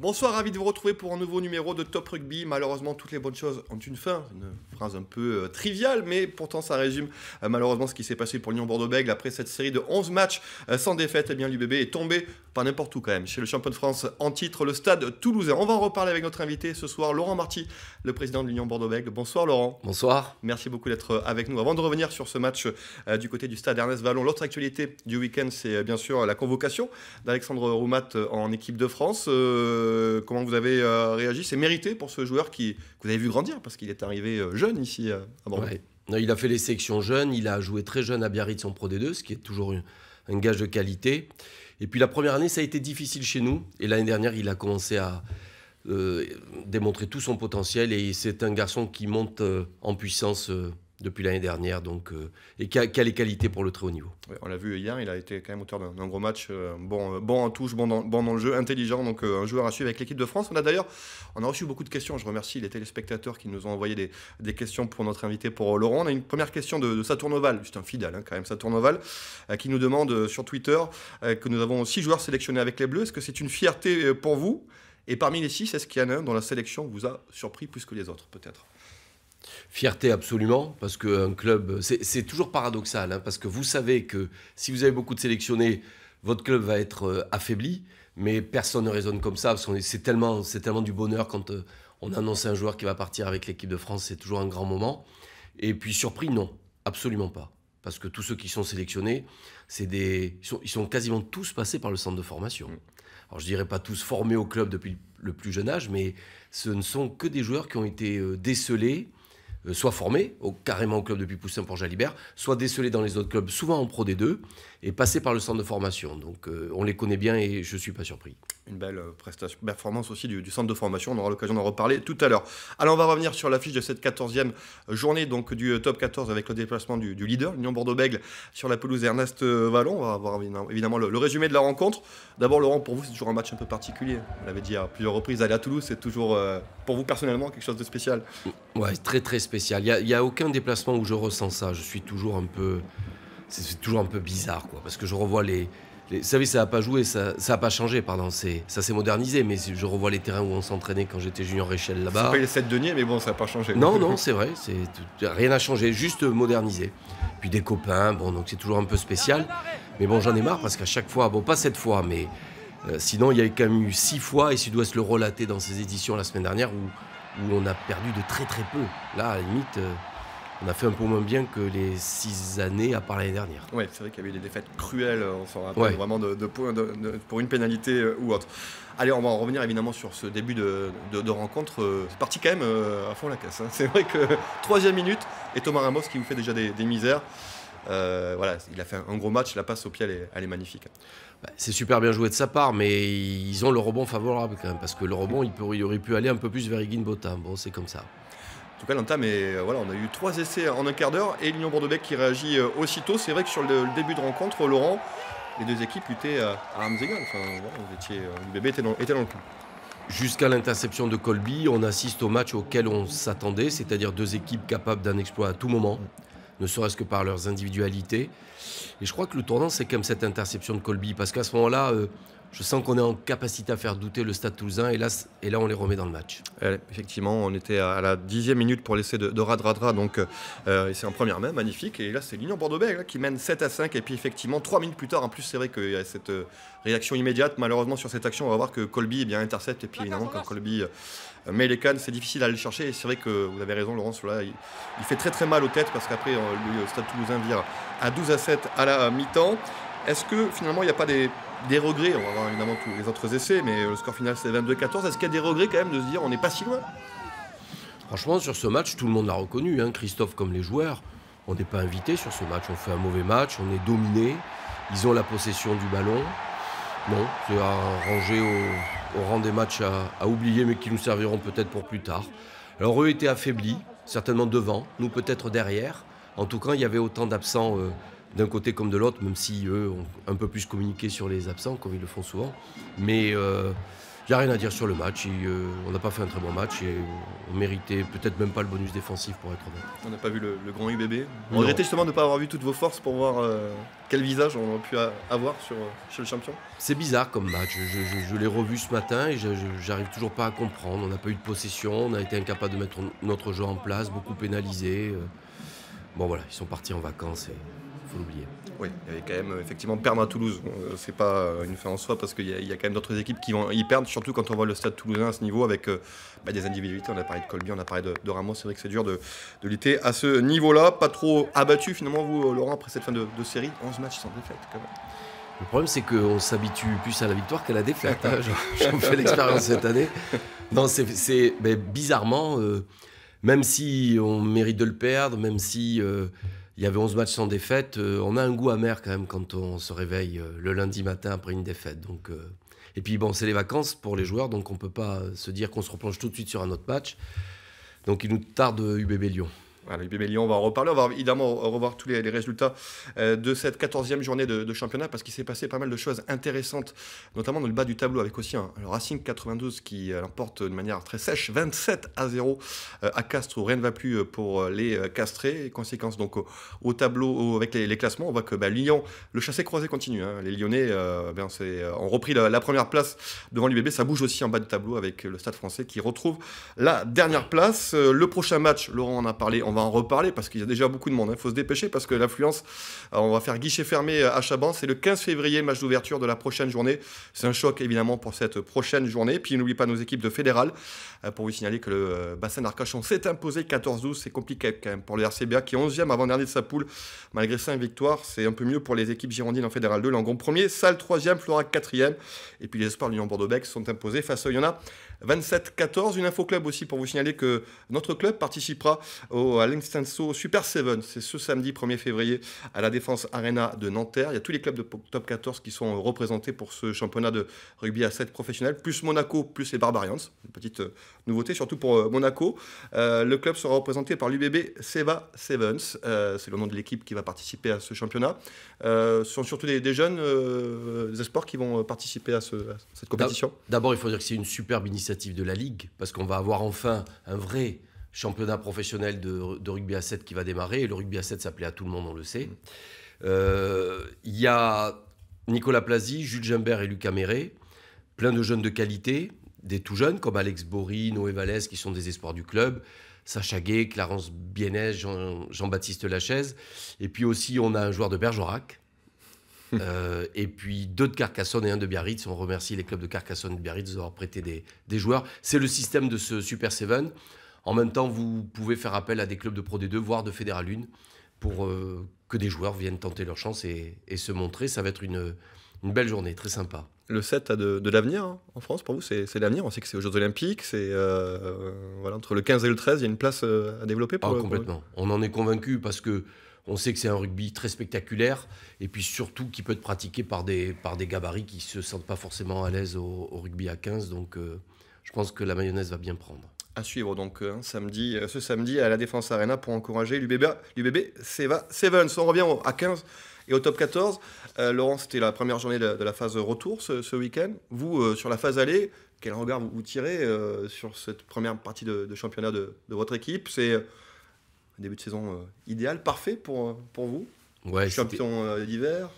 Bonsoir, ravi de vous retrouver pour un nouveau numéro de Top Rugby. Malheureusement, toutes les bonnes choses ont une fin. Une phrase un peu triviale, mais pourtant ça résume malheureusement ce qui s'est passé pour Lyon Bordeaux-Bègles. Après cette série de 11 matchs sans défaite, eh bien l'UBB est tombé, pas n'importe où quand même, chez le champion de France en titre, le Stade Toulousain. On va en reparler avec notre invité ce soir, Laurent Marty, le président de l'Union Bordeaux-Bègles. Bonsoir Laurent. Bonsoir. Merci beaucoup d'être avec nous. Avant de revenir sur ce match du côté du Stade Ernest Vallon, l'autre actualité du week-end, c'est bien sûr la convocation d'Alexandre Roumat en équipe de France. Comment vous avez réagi? C'est mérité pour ce joueur que vous avez vu grandir, parce qu'il est arrivé jeune ici à Bordeaux. Ouais. Non, il a fait les sélections jeunes, il a joué très jeune à Biarritz en Pro D2, ce qui est toujours un gage de qualité. Et puis la première année, ça a été difficile chez nous. Et l'année dernière, il a commencé à démontrer tout son potentiel. Et c'est un garçon qui monte en puissance depuis l'année dernière, et qui a les qualités pour le très haut niveau. Ouais, on l'a vu hier, il a été quand même auteur d'un gros match, bon en touche, bon dans le jeu, intelligent, donc un joueur à suivre avec l'équipe de France. On a reçu beaucoup de questions, je remercie les téléspectateurs qui nous ont envoyé des questions pour notre invité, pour Laurent. On a une première question de Saturne Oval, c'est un fidèle quand même, Saturne Oval, qui nous demande sur Twitter que nous avons 6 joueurs sélectionnés avec les Bleus. Est-ce que c'est une fierté pour vous? Et parmi les 6, est-ce qu'il y en a un dont la sélection vous a surpris plus que les autres, peut-être? Fierté absolument, parce qu'un club, c'est toujours paradoxal, parce que vous savez que si vous avez beaucoup de sélectionnés, votre club va être affaibli, mais personne ne raisonne comme ça, parce que c'est tellement du bonheur quand on annonce un joueur qui va partir avec l'équipe de France, c'est toujours un grand moment. Et puis surpris, non, absolument pas. Parce que tous ceux qui sont sélectionnés, ils sont quasiment tous passés par le centre de formation. Alors je dirais pas tous formés au club depuis le plus jeune âge, mais ce ne sont que des joueurs qui ont été décelés, soit formés carrément au club depuis Poussin pour Jalibert, soit décelés dans les autres clubs, souvent en Pro D2, et passés par le centre de formation. Donc on les connaît bien et je ne suis pas surpris. Une belle performance aussi du centre de formation, on aura l'occasion d'en reparler tout à l'heure. Alors on va revenir sur l'affiche de cette 14e journée donc du top 14 avec le déplacement du leader, l'Union Bordeaux-Bègles, sur la pelouse Ernest Vallon. On va avoir évidemment le résumé de la rencontre. D'abord Laurent, pour vous c'est toujours un match un peu particulier. Vous l'avez dit à plusieurs reprises, aller à Toulouse c'est toujours pour vous personnellement quelque chose de spécial. Ouais, très très spécial. Il n'y a aucun déplacement où je ressens ça. Je suis toujours un peu... C'est toujours un peu bizarre, quoi, parce que je revois vous savez, ça n'a pas joué, ça n'a pas changé, pardon. Ça s'est modernisé, mais je revois les terrains où on s'entraînait quand j'étais junior échelle là-bas. C'est pas les 7 deniers, mais bon, ça n'a pas changé. Non, c'est vrai, rien n'a changé, juste modernisé. Puis des copains, bon, donc c'est toujours un peu spécial. Mais bon, j'en ai marre parce qu'à chaque fois, bon, pas cette fois, mais sinon, il y a quand même eu 6 fois, et Sud-Ouest le relatait dans ses éditions la semaine dernière, où on a perdu de très très peu. Là, à la limite... on a fait un peu moins bien que les 6 années à part l'année dernière. Oui, c'est vrai qu'il y avait eu des défaites cruelles, on s'en rappelle vraiment de points pour une pénalité ou autre. Allez, on va en revenir évidemment sur ce début de rencontre. C'est parti quand même à fond la caisse. C'est vrai que 3e minute, et Thomas Ramos qui vous fait déjà des misères. Voilà, il a fait un gros match, la passe au pied elle est magnifique. C'est super bien joué de sa part, mais ils ont le rebond favorable quand même, parce que le rebond, il aurait pu aller un peu plus vers Higuin-Botham. Bon, c'est comme ça. En tout cas, l'entame, on a eu 3 essais en un quart d'heure et l'Union Bordeaux-Bègles qui réagit aussitôt. C'est vrai que sur le début de rencontre, Laurent, les deux équipes luttaient à armes égales. Enfin, l'UBB était dans le coup. Jusqu'à l'interception de Colby, on assiste au match auquel on s'attendait, c'est-à-dire 2 équipes capables d'un exploit à tout moment, ne serait-ce que par leurs individualités. Et je crois que le tournant, c'est quand même cette interception de Colby, parce qu'à ce moment-là, je sens qu'on est en capacité à faire douter le Stade Toulousain, et là on les remet dans le match. Effectivement, on était à la 10e minute pour l'essai de Radradra, donc c'est en première main, magnifique. Et là, c'est l'Union Bordeaux-Bègles qui mène 7-5, et puis effectivement, 3 minutes plus tard, en plus, c'est vrai qu'il y a cette réaction immédiate. Malheureusement, sur cette action, on va voir que Colby intercepte, et puis évidemment, quand Colby met les cannes, c'est difficile à aller chercher. Et c'est vrai que vous avez raison, Laurent, là, il fait très très mal aux têtes, parce qu'après, le Stade Toulousain vire à 12-7 à la mi-temps. Est-ce que finalement, il n'y a pas des regrets? On va voir évidemment tous les autres essais, mais le score final c'est 22-14. Est-ce qu'il y a des regrets quand même de se dire on n'est pas si loin? Franchement, sur ce match, tout le monde l'a reconnu, Christophe comme les joueurs. On n'est pas invité sur ce match, on fait un mauvais match, on est dominé. Ils ont la possession du ballon. Non, c'est à ranger au rang des matchs à oublier, mais qui nous serviront peut-être pour plus tard. Alors eux étaient affaiblis, certainement devant, nous peut-être derrière. En tout cas, il y avait autant d'absents d'un côté comme de l'autre, même si eux ont un peu plus communiqué sur les absents, comme ils le font souvent. Mais Il n'y a rien à dire sur le match. On n'a pas fait un très bon match et on méritait peut-être même pas le bonus défensif pour être honnête. On n'a pas vu le grand UBB. On Non. regrettait justement de ne pas avoir vu toutes vos forces pour voir quel visage on aurait pu avoir chez le champion. C'est bizarre comme match. Je l'ai revu ce matin et j'arrive toujours pas à comprendre. On n'a pas eu de possession, on a été incapable de mettre notre jeu en place, beaucoup pénalisé. Bon voilà, ils sont partis en vacances et il faut l'oublier. Oui, il y avait quand même effectivement perdre à Toulouse. Bon, c'est pas une fin en soi parce qu'il y a quand même d'autres équipes qui vont y perdre, surtout quand on voit le stade toulousain à ce niveau avec des individualités. On a parlé de Colby, on a parlé de Ramos. C'est vrai que c'est dur de lutter à ce niveau-là. Pas trop abattu finalement, vous, Laurent, après cette fin de série. 11 matchs sans défaite quand même. Le problème, c'est qu'on s'habitue plus à la victoire qu'à la défaite. Hein. J'en fais l'expérience cette année. Non, mais bizarrement, même si on mérite de le perdre, même si il y avait 11 matchs sans défaite, on a un goût amer quand même quand on se réveille le lundi matin après une défaite. Donc, et puis bon, c'est les vacances pour les joueurs, donc on ne peut pas se dire qu'on se replonge tout de suite sur un autre match. Donc il nous tarde UBB Lyon. Voilà, UBB Lyon, on va en reparler. On va évidemment revoir tous les résultats de cette 14e journée de championnat parce qu'il s'est passé pas mal de choses intéressantes, notamment dans le bas du tableau avec aussi le Racing 92 qui l'emporte de manière très sèche 27-0 à Castres où rien ne va plus pour les Castrés. Et conséquence donc au tableau avec les classements, on voit que Lyon, le chassé-croisé continue. Hein. Les Lyonnais ont repris la première place devant l'UBB. Ça bouge aussi en bas du tableau avec le Stade Français qui retrouve la dernière place. Le prochain match, Laurent en a parlé, on va en reparler parce qu'il y a déjà beaucoup de monde. Il faut se dépêcher parce que l'affluence, on va faire guichet fermé à Chaban. C'est le 15 février, match d'ouverture de la prochaine journée. C'est un choc évidemment pour cette prochaine journée. Puis n'oubliez pas nos équipes de fédérales pour vous signaler que le bassin d'Arcachon s'est imposé 14-12. C'est compliqué quand même pour le RCBA qui est 11e avant-dernier de sa poule. Malgré 5 victoires, c'est un peu mieux pour les équipes girondines en fédéral 2. Langon 1er, Salles 3e, Florac 4e. Et puis les espoirs de l'Union Bordeaux-Bègles sont imposés face à Oyonnax 27-14. Une info club aussi pour vous signaler que notre club participera à l'Instanso Super 7. C'est ce samedi 1er février à la Défense Arena de Nanterre. Il y a tous les clubs de top 14 qui sont représentés pour ce championnat de rugby à 7 professionnel, plus Monaco, plus les Barbarians. Une petite nouveauté, surtout pour Monaco. Le club sera représenté par l'UBB Seva Sevens. C'est le nom de l'équipe qui va participer à ce championnat. Ce sont surtout des jeunes, des espoirs qui vont participer à cette compétition. D'abord, il faut dire que c'est une superbe initiative de la Ligue, parce qu'on va avoir enfin un vrai championnat professionnel de rugby à 7 qui va démarrer. Et le rugby à 7, ça plaît à tout le monde, on le sait. Il y a Nicolas Plazy, Jules Gimbert et Lucas Méret, plein de jeunes de qualité, des tout jeunes comme Alex Bory, Noé Vallès, qui sont des espoirs du club, Sacha Gué, Clarence Bienez, Jean-Baptiste Lachaise. Et puis aussi, on a un joueur de Bergerac. Et puis 2 de Carcassonne et 1 de Biarritz. On remercie les clubs de Carcassonne et de Biarritz d'avoir prêté des joueurs. C'est le système de ce Super 7. En même temps, vous pouvez faire appel à des clubs de Pro D2, voire de Fédéral 1, pour que des joueurs viennent tenter leur chance et se montrer. Ça va être une belle journée, très sympa. Le 7 a de l'avenir hein, en France, pour vous, c'est l'avenir. On sait que c'est aux Jeux Olympiques. Voilà, entre le 15 et le 13, il y a une place à développer complètement. On en est convaincu parce que on sait que c'est un rugby très spectaculaire et puis surtout qui peut être pratiqué par des gabarits qui ne se sentent pas forcément à l'aise au rugby à 15. Donc je pense que la mayonnaise va bien prendre. À suivre donc ce samedi à la Défense Arena pour encourager l'UBB Seva Sevens. On revient à 15 et au top 14. Laurent, c'était la première journée de la phase retour ce week-end. Vous, sur la phase aller, quel regard vous tirez sur cette première partie de championnat de votre équipe? C'est un début de saison idéal, parfait pour vous? Ouais, champion d'hiver.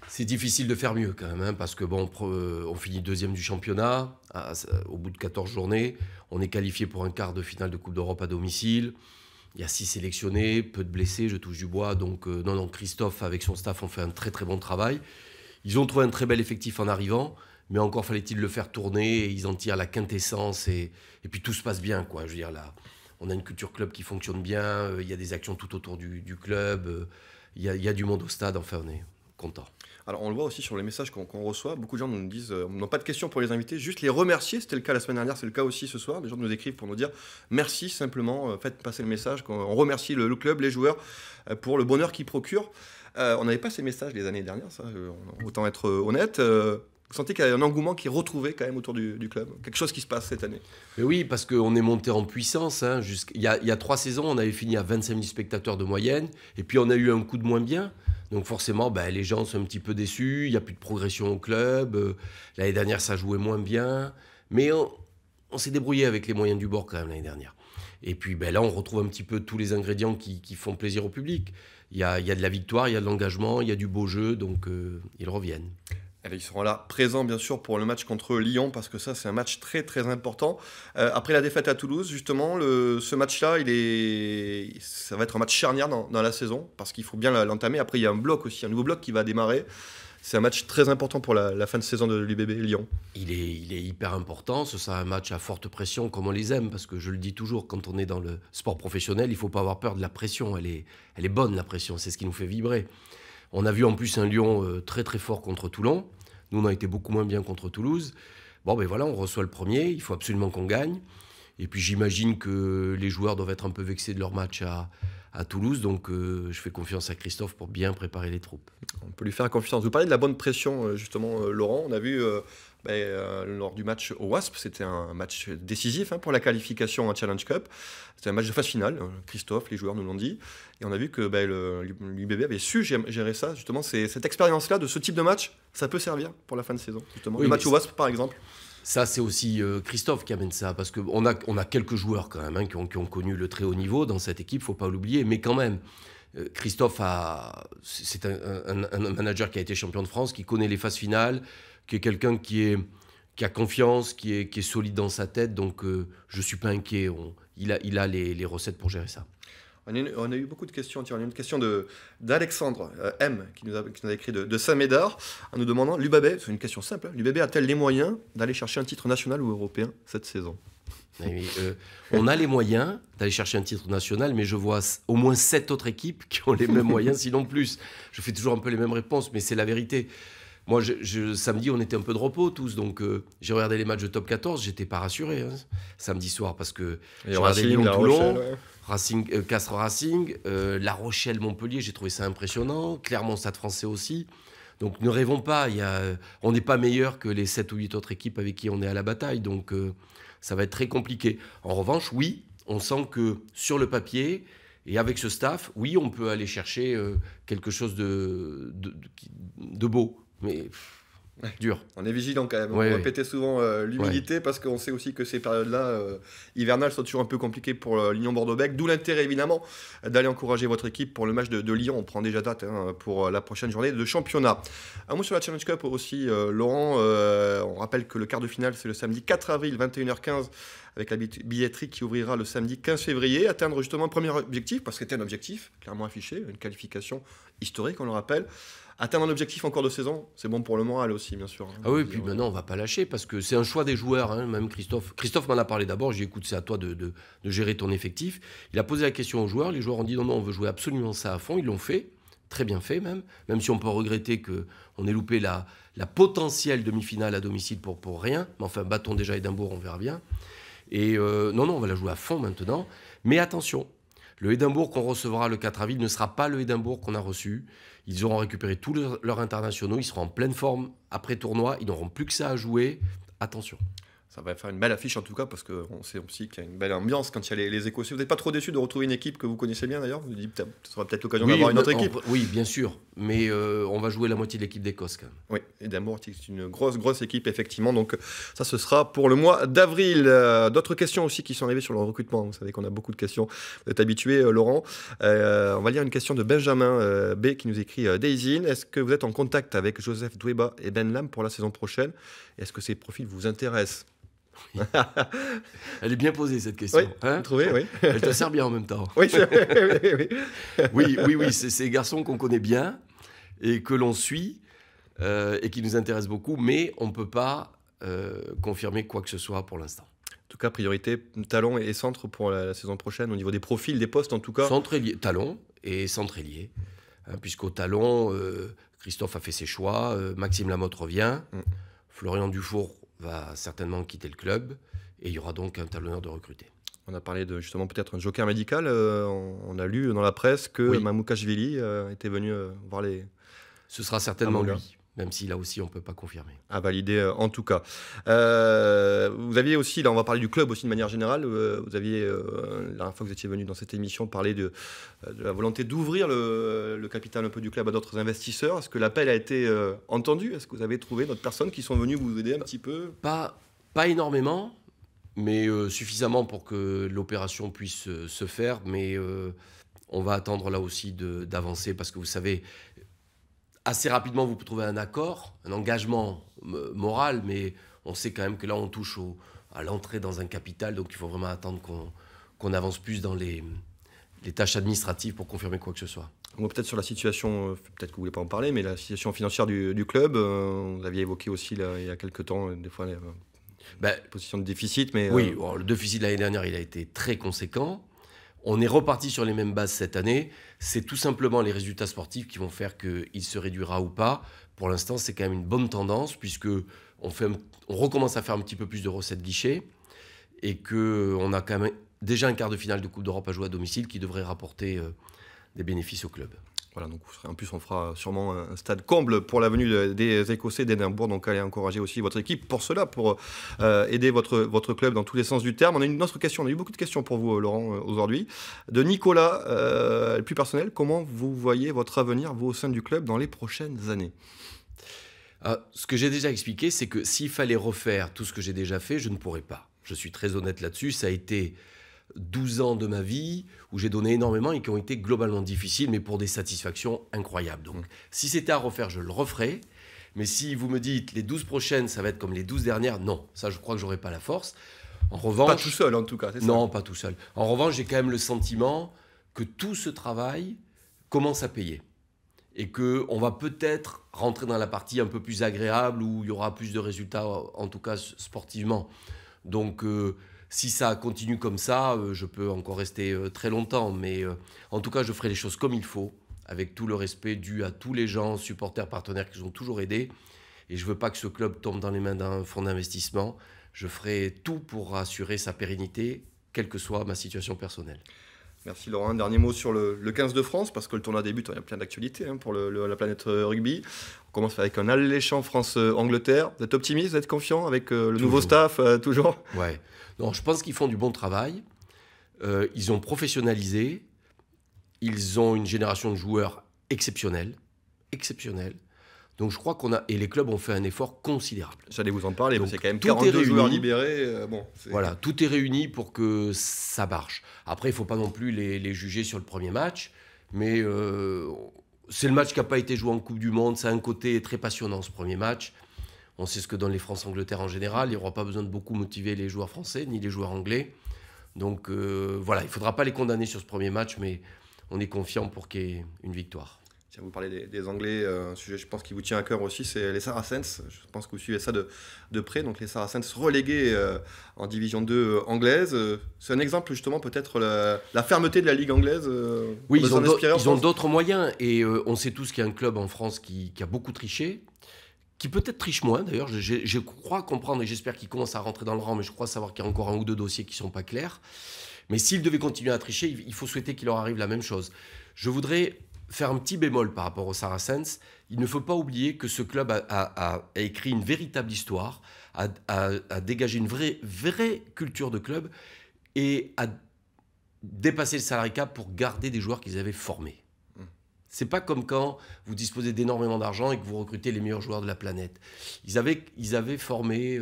C'est difficile de faire mieux quand même, hein, parce que bon, on finit 2e du championnat au bout de 14 journées. On est qualifié pour un quart de finale de Coupe d'Europe à domicile. Il y a 6 sélectionnés, peu de blessés, je touche du bois. Donc non, Christophe avec son staff ont fait un très très bon travail. Ils ont trouvé un très bel effectif en arrivant, mais encore fallait-il le faire tourner. Et ils en tirent la quintessence et puis tout se passe bien, quoi. Je veux dire, là, on a une culture club qui fonctionne bien. Il y a des actions tout autour du club. Il y a du monde au stade. Enfin, on est content. Alors on le voit aussi sur les messages qu'on reçoit, beaucoup de gens nous disent, n'ont pas de questions pour les invités, juste les remercier, c'était le cas la semaine dernière, c'est le cas aussi ce soir, des gens nous écrivent pour nous dire merci simplement, faites passer le message, on remercie le club, les joueurs pour le bonheur qu'ils procurent. On n'avait pas ces messages les années dernières, ça, autant être honnête. Vous sentez qu'il y a un engouement qui est retrouvé quand même autour du club, quelque chose qui se passe cette année? Mais oui, parce qu'on est monté en puissance. Hein, il y a 3 saisons, on avait fini à 25 000 spectateurs de moyenne, et puis on a eu un coup de moins bien. Donc forcément, les gens sont un petit peu déçus, il n'y a plus de progression au club. L'année dernière, ça jouait moins bien. Mais on s'est débrouillé avec les moyens du bord quand même l'année dernière. Et puis là, on retrouve un petit peu tous les ingrédients qui font plaisir au public. Il y a de la victoire, il y a de l'engagement, il y a du beau jeu, donc ils reviennent. Allez, ils seront là, présents bien sûr pour le match contre Lyon, parce que ça c'est un match très très important. Après la défaite à Toulouse, justement, ce match-là, ça va être un match charnière dans la saison, parce qu'il faut bien l'entamer. Après, il y a un nouveau bloc qui va démarrer. C'est un match très important pour la fin de saison de l'UBB Lyon. Il est hyper important, ce sera un match à forte pression comme on les aime, parce que je le dis toujours, quand on est dans le sport professionnel, il ne faut pas avoir peur de la pression, elle est bonne la pression, c'est ce qui nous fait vibrer. On a vu en plus un Lyon très très fort contre Toulon, nous on a été beaucoup moins bien contre Toulouse. Bon ben voilà, on reçoit le premier, il faut absolument qu'on gagne, et puis j'imagine que les joueurs doivent être un peu vexés de leur match à Toulouse, donc je fais confiance à Christophe pour bien préparer les troupes. On peut lui faire confiance. Vous parlez de la bonne pression, justement, Laurent. On a vu lors du match au WASP, c'était un match décisif pour la qualification en Challenge Cup. C'était un match de phase finale. Christophe, les joueurs nous l'ont dit. Et on a vu que l'UBB avait su gérer ça. Justement, cette expérience-là de ce type de match, ça peut servir pour la fin de saison. Justement. Oui, le match au WASP, par exemple. Ça, c'est aussi Christophe qui amène ça, parce qu'on a quelques joueurs quand même qui ont connu le très haut niveau dans cette équipe, il ne faut pas l'oublier, mais quand même, Christophe, c'est un manager qui a été champion de France, qui connaît les phases finales, qui est quelqu'un qui a confiance, qui est solide dans sa tête, donc je ne suis pas inquiet, il a les recettes pour gérer ça. On a eu beaucoup de questions. Tiens, on a une question d'Alexandre M qui nous a écrit de Saint-Médard en nous demandant l'UBB, c'est une question simple, l'UBB a-t-elle les moyens d'aller chercher un titre national ou européen cette saison? On a les moyens d'aller chercher un titre national, mais je vois au moins 7 autres équipes qui ont les mêmes moyens, sinon plus. Je fais toujours un peu les mêmes réponses, mais c'est la vérité. Moi, samedi, on était un peu de repos tous, donc j'ai regardé les matchs de top 14, j'étais pas rassuré samedi soir, parce que j'ai regardé Lyon-Toulon, Castres Racing, La Rochelle-Montpellier, j'ai trouvé ça impressionnant, Clermont-Stade Français aussi. Donc ne rêvons pas, on n'est pas meilleur que les 7 ou 8 autres équipes avec qui on est à la bataille, donc ça va être très compliqué. En revanche, oui, on sent que sur le papier, et avec ce staff, oui, on peut aller chercher quelque chose de beau, mais dur. On est vigilant quand même. Ouais, on répétait souvent l'humilité parce qu'on sait aussi que ces périodes-là hivernales sont toujours un peu compliquées pour l'Union Bordeaux-Bègles. D'où l'intérêt évidemment d'aller encourager votre équipe pour le match de Lyon. On prend déjà date pour la prochaine journée de championnat. Un mot sur la Challenge Cup aussi, Laurent. On rappelle que le quart de finale c'est le samedi 4 avril 21h15 avec la billetterie qui ouvrira le samedi 15 février. Atteindre justement un premier objectif, parce que c'était un objectif clairement affiché, une qualification historique on le rappelle. Atteindre un objectif en cours de saison, c'est bon pour le moral aussi, bien sûr. Ah oui, puis maintenant, on ne va pas lâcher, parce que c'est un choix des joueurs, même Christophe. Christophe m'en a parlé d'abord, j'ai dit, écoute, c'est à toi de gérer ton effectif. Il a posé la question aux joueurs, les joueurs ont dit, non, on veut jouer absolument ça à fond, ils l'ont fait, très bien fait même si on peut regretter qu'on ait loupé la potentielle demi-finale à domicile pour rien, mais enfin, battons déjà Édimbourg, on verra bien. Et non, on va la jouer à fond maintenant, mais attention, le Édimbourg qu'on recevra le 4 avril ne sera pas le Édimbourg qu'on a reçu. Ils auront récupéré tous leurs internationaux, ils seront en pleine forme après tournoi, ils n'auront plus que ça à jouer. Attention. Ça va faire une belle affiche en tout cas, parce qu'on sait aussi qu'il y a une belle ambiance quand il y a les Écossais. Vous n'êtes pas trop déçu de retrouver une équipe que vous connaissez bien d'ailleurs? Vous dites, ce sera peut-être l'occasion d'avoir une autre équipe. Oui, bien sûr, mais on va jouer la moitié de l'équipe d'Écosse quand même. Oui, Édimbourg, c'est une grosse équipe effectivement, donc ça ce sera pour le mois d'avril. D'autres questions aussi qui sont arrivées sur le recrutement, vous savez qu'on a beaucoup de questions, vous êtes habitué Laurent. On va lire une question de Benjamin B qui nous écrit Daisy. Est-ce que vous êtes en contact avec Joseph Dweba et Ben Lam pour la saison prochaine? Est-ce que ces profils vous intéressent? Elle est bien posée cette question. Oui, vous trouvez, oui. Elle te sert bien en même temps. Oui, oui, c'est ces garçons qu'on connaît bien et que l'on suit et qui nous intéressent beaucoup, mais on ne peut pas confirmer quoi que ce soit pour l'instant. En tout cas, priorité talon et centre pour la saison prochaine, au niveau des profils, des postes en tout cas. Talon et centre ailier. Puisqu'au talon, Christophe a fait ses choix, Maxime Lamotte revient, Florian Dufour va certainement quitter le club et il y aura donc un talonneur de recruter. On a parlé de justement peut-être un joker médical. On a lu dans la presse que Mamoukashvili était venu voir les... Ce sera certainement lui, même si là aussi on ne peut pas confirmer. À valider en tout cas. Vous aviez aussi, là on va parler du club aussi de manière générale, vous aviez, la dernière fois que vous étiez venu dans cette émission, parler de la volonté d'ouvrir le capital un peu du club à d'autres investisseurs. Est-ce que l'appel a été entendu? Est-ce que vous avez trouvé d'autres personnes qui sont venues vous aider un petit peu? Pas énormément, mais suffisamment pour que l'opération puisse se faire. Mais on va attendre là aussi d'avancer parce que vous savez, assez rapidement, vous pouvez trouver un accord, un engagement moral, mais on sait quand même que là, on touche à l'entrée dans un capital, donc il faut vraiment attendre qu'on avance plus dans les tâches administratives pour confirmer quoi que ce soit. Peut-être sur la situation, peut-être que vous ne voulez pas en parler, mais la situation financière du club, vous l'aviez évoqué aussi là, il y a quelques temps, des fois, position de déficit. Mais, oui, bon, le déficit de l'année dernière, il a été très conséquent. On est reparti sur les mêmes bases cette année. C'est tout simplement les résultats sportifs qui vont faire qu'il se réduira ou pas. Pour l'instant, c'est quand même une bonne tendance puisque on recommence à faire un petit peu plus de recettes guichet et qu'on a quand même déjà un quart de finale de Coupe d'Europe à jouer à domicile qui devrait rapporter des bénéfices au club. Voilà, donc en plus on fera sûrement un stade comble pour la venue des Écossais d'Édimbourg, donc allez encourager aussi votre équipe pour cela, pour aider votre club dans tous les sens du terme. On a une autre question, on a eu beaucoup de questions pour vous Laurent aujourd'hui, de Nicolas, plus personnel, comment vous voyez votre avenir vous au sein du club dans les prochaines années? Ce que j'ai déjà expliqué, c'est que s'il fallait refaire tout ce que j'ai déjà fait, je ne pourrais pas. Je suis très honnête là-dessus, ça a été 12 ans de ma vie où j'ai donné énormément et qui ont été globalement difficiles, mais pour des satisfactions incroyables. Donc, si c'était à refaire, je le referais. Mais si vous me dites les 12 prochaines, ça va être comme les 12 dernières, non. Ça, je crois que je n'aurai pas la force. En revanche, pas tout seul, en tout cas, c'est ça? Non, pas tout seul. En revanche, j'ai quand même le sentiment que tout ce travail commence à payer. Et qu'on va peut-être rentrer dans la partie un peu plus agréable où il y aura plus de résultats, en tout cas sportivement. Donc, si ça continue comme ça, je peux encore rester très longtemps. Mais en tout cas, je ferai les choses comme il faut, avec tout le respect dû à tous les gens, supporters, partenaires qui nous ont toujours aidés. Et je ne veux pas que ce club tombe dans les mains d'un fonds d'investissement. Je ferai tout pour assurer sa pérennité, quelle que soit ma situation personnelle. Merci Laurent. Un dernier mot sur le 15 de France, parce que le tournoi débute, il y a plein d'actualités pour la planète rugby. On commence avec un alléchant France-Angleterre. Vous êtes optimiste, vous êtes confiant avec le nouveau staff, toujours? Ouais. Non, je pense qu'ils font du bon travail. Ils ont professionnalisé. Ils ont une génération de joueurs exceptionnels. Donc je crois et les clubs ont fait un effort considérable. J'allais vous en parler, parce qu'il y a quand même 42 joueurs libérés. Voilà, tout est réuni pour que ça marche. Après, il ne faut pas non plus les juger sur le premier match, mais c'est le match qui n'a pas été joué en Coupe du Monde. C'est un côté très passionnant, ce premier match. On sait ce que donnent les France-Angleterre en général. Il n'y aura pas besoin de beaucoup motiver les joueurs français, ni les joueurs anglais. Donc voilà, il ne faudra pas les condamner sur ce premier match, mais on est confiant pour qu'il y ait une victoire. Tiens, vous parlez des Anglais, un sujet je pense qui vous tient à cœur aussi, c'est les Saracens. Je pense que vous suivez ça de près. Donc les Saracens relégués en Division 2 anglaise. C'est un exemple justement peut-être la fermeté de la Ligue anglaise. Oui, ils ont d'autres moyens. Et on sait tous qu'il y a un club en France qui a beaucoup triché, qui peut-être triche moins d'ailleurs. Je crois comprendre et j'espère qu'il commence à rentrer dans le rang, mais je crois savoir qu'il y a encore un ou deux dossiers qui ne sont pas clairs. Mais s'il devait continuer à tricher, il faut souhaiter qu'il leur arrive la même chose. Je voudrais faire un petit bémol par rapport aux Saracens. Il ne faut pas oublier que ce club a écrit une véritable histoire, a dégagé une vraie culture de club et a dépassé le salary cap pour garder des joueurs qu'ils avaient formés. C'est pas comme quand vous disposez d'énormément d'argent et que vous recrutez les meilleurs joueurs de la planète. Ils avaient formé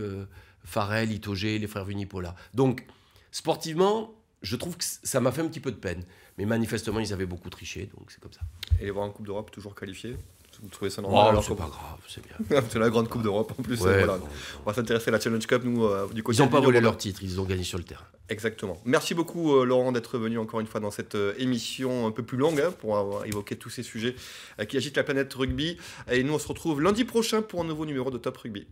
Farrell, Itoge, les frères Vunipola. Donc, sportivement, je trouve que ça m'a fait un petit peu de peine. Mais manifestement, ils avaient beaucoup triché, donc c'est comme ça. Et les voir en Coupe d'Europe, toujours qualifiés? Vous trouvez ça normal? C'est pas grave, c'est bien. C'est la grande Coupe d'Europe en plus. Ouais, voilà. On va s'intéresser à la Challenge Cup, nous, du côté. Ils n'ont pas volé leur titre, ils ont gagné sur le terrain. Exactement. Merci beaucoup, Laurent, d'être venu encore une fois dans cette émission un peu plus longue pour avoir évoqué tous ces sujets qui agitent la planète rugby. Et nous, on se retrouve lundi prochain pour un nouveau numéro de Top Rugby.